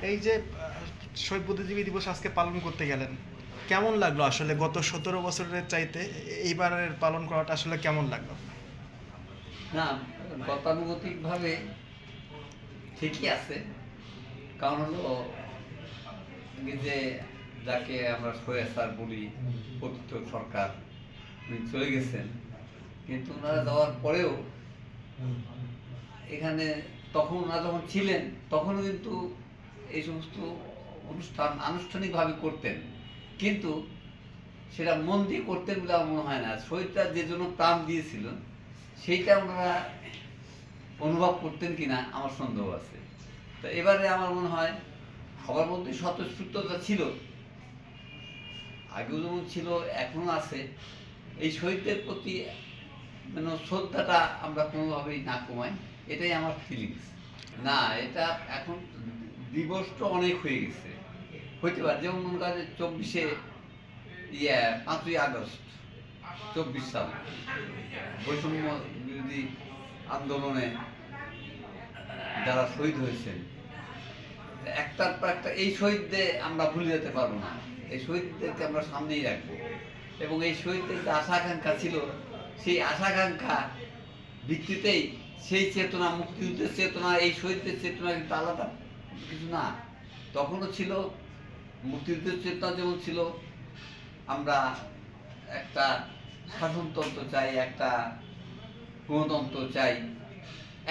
এই যে শহীদ বুদ্ধিজীবী দিবস আজকে পালন করতে গেলেন, কেমন লাগলো আসলে? গত 17 বছরের চাইতে এইবারের পালন করাটা আসলে কেমন লাগলো? না, গতানুগতিকভাবে ঠিকই আছে। কারণ হলো এই যে যাকে আমরা স্বৈরাচার বলি, পতিত সরকার, উনি চলে গেছেন, কিন্তু ওনারা যাওয়ার পরেও এখানে তখন ওনারা যখন ছিলেন তখনও কিন্তু এই সমস্ত অনুষ্ঠান আনুষ্ঠানিকভাবে করতেন, কিন্তু সেটা মন দিয়ে করতেন বলে আমার মনে হয় না। শহীদরা যে জন্য প্রাণ দিয়েছিল সেইটা ওনারা অনুভব করতেন কিনা আমার সন্দেহ আছে। তো এবারে আমার মনে হয় সবার মধ্যে স্বতঃস্ফূর্ততা ছিল, আগেও যেমন ছিল এখনো আছে। এই শহীদদের প্রতি মানে শ্রদ্ধাটা আমরা কোনোভাবেই না কমাই, এটাই আমার ফিলিংস। না, এটা এখন দিবসটা অনেক হয়ে গেছে, হইতে পারে। যেমন মনে করেন 5ই আগস্ট 24 সাল বৈষম্য বিরোধী আন্দোলনে যারা শহীদ হয়েছেন, একটার পর একটা এই শহীদদের আমরা ভুলে যেতে পারবো না। এই শহীদদেরকে আমরা সামনেই রাখবো, এবং এই শহীদদের যে আশা আকাঙ্ক্ষা ছিল, সেই আশা আকাঙ্ক্ষা ভিত্তিতেই সেই চেতনা, মুক্তিযুদ্ধের চেতনা, এই শহীদদের চেতনা কিন্তু আলাদা কিছু না। তখনও ছিল মুক্তিযুদ্ধের চেতনা, যেমন ছিল আমরা একটা শাসনতন্ত্র চাই, একটা গণতন্ত্র চাই,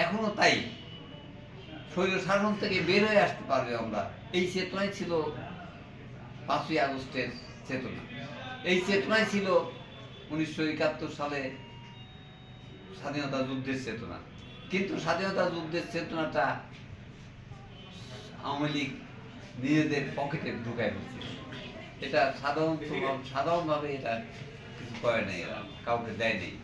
এখনো তাই। শৈল শাসন থেকে বের হয়ে আসতে পারবে আমরা, এই চেতনাই ছিল 5ই আগস্টের চেতনা। এই চেতনাই ছিল 1971 সালে স্বাধীনতা যুদ্ধের চেতনা। কিন্তু স্বাধীনতা যুদ্ধের চেতনাটা আওয়ামী লীগ নিজেদের পকেটে ঢুকায় ফেলছিল। এটা সাধারণভাবে এটা কিছু করে নাই, এরা কাউকে দেয় নেই।